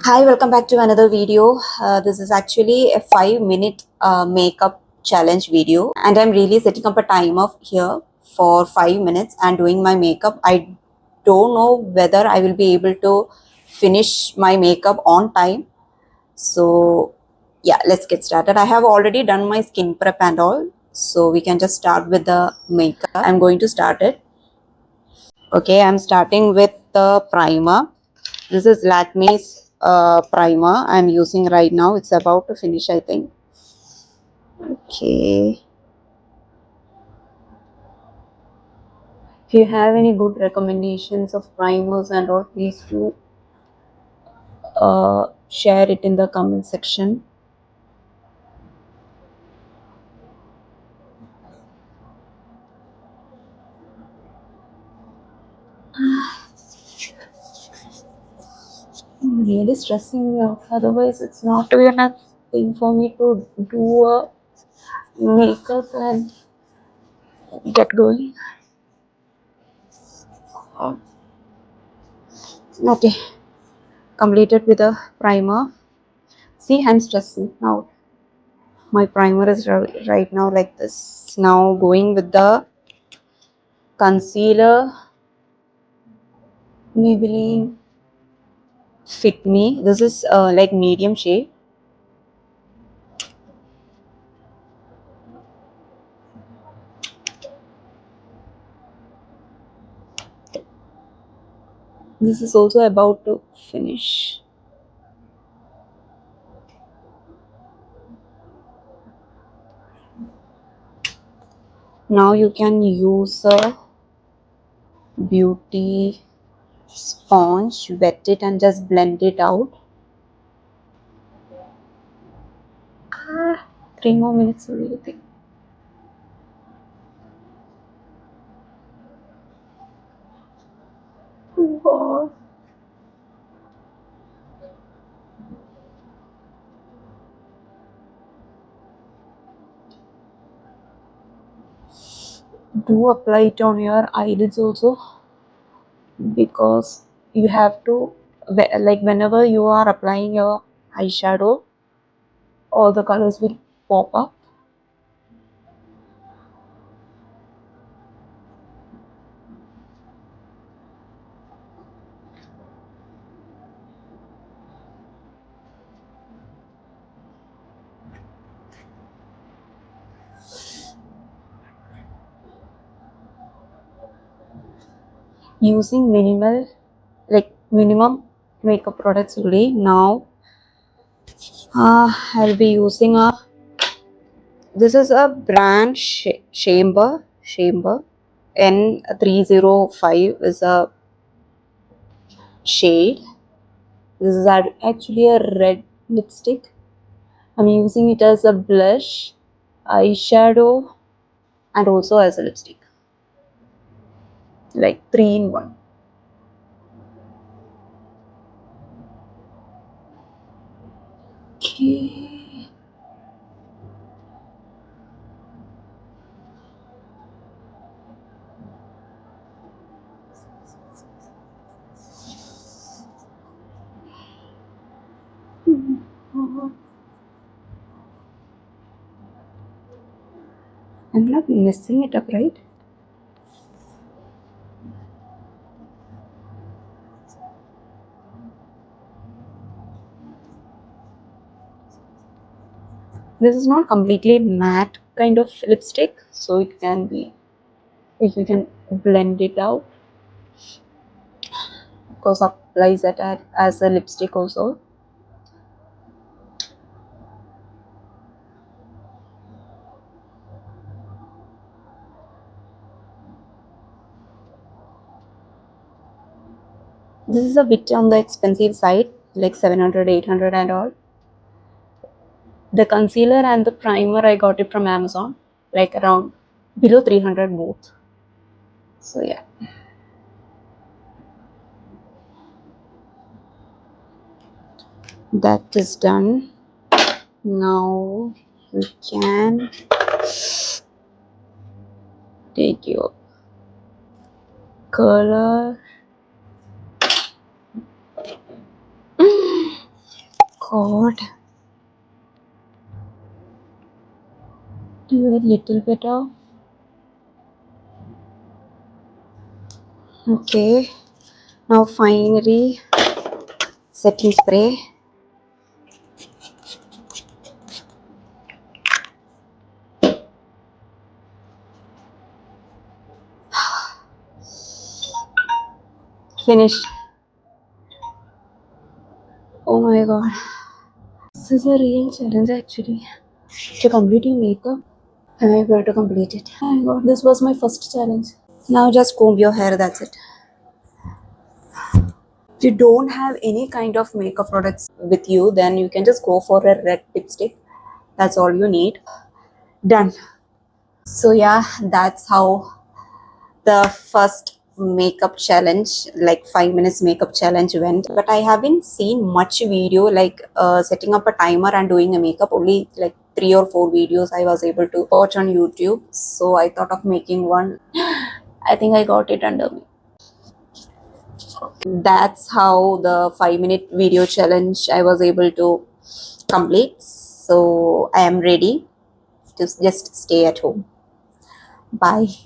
Hi, welcome back to another video. This is actually a 5 minute makeup challenge video, and I'm really setting up a timer here for 5 minutes and doing my makeup. I don't know whether I will be able to finish my makeup on time. So, yeah, let's get started. I have already done my skin prep and all, so we can just start with the makeup. I'm going to start it. Okay, I'm starting with the primer. This is Lakme's primer I'm using right now. It's about to finish, I think. Okay. If you have any good recommendations of primers and all, please do share it in the comment section. I'm really stressing out. Otherwise, it's not enough thing for me to do a makeup and get going. Okay, completed with a primer. See, I'm stressing now. My primer is right now like this. Now going with the concealer, Maybelline Fit Me. This is like medium shade. This is also about to finish. Now you can use a beauty sponge, wet it and just blend it out. 3 more minutes only, I think. Oh God. Do apply it on your eyelids also, because you have to, like, whenever you are applying your eyeshadow, all the colors will pop up. Using minimum makeup products only. Now I'll be using a, this is a brand chamber N305 is a shade. This is actually a red lipstick. I'm using it as a blush, eyeshadow, and also as a lipstick, like 3 in 1. Okay. I'm not messing it up, right? This is not completely matte kind of lipstick, so it can be, if you can blend it out, because applies that as a lipstick also. This is a bit on the expensive side, like 700, 800 and all. The concealer and the primer I got it from Amazon, like around below 300 both. So yeah. That is done. Now we can take your color. God. Do a little better. Okay. Now finally setting spray. Finished. Oh my god. This is a real challenge actually. To complete your makeup. Am I able to complete it? Oh my god, this was my first challenge. Now just comb your hair, that's it. If you don't have any kind of makeup products with you, then you can just go for a red lipstick. That's all you need. Done. So yeah, that's how the first makeup challenge, like 5 minutes makeup challenge, went. But I haven't seen much video like setting up a timer and doing a makeup. Only like 3 or 4 videos I was able to watch on YouTube. So I thought of making one. I think I got it under me. That's how the 5 minute video challenge I was able to complete. So I am ready to just stay at home. Bye.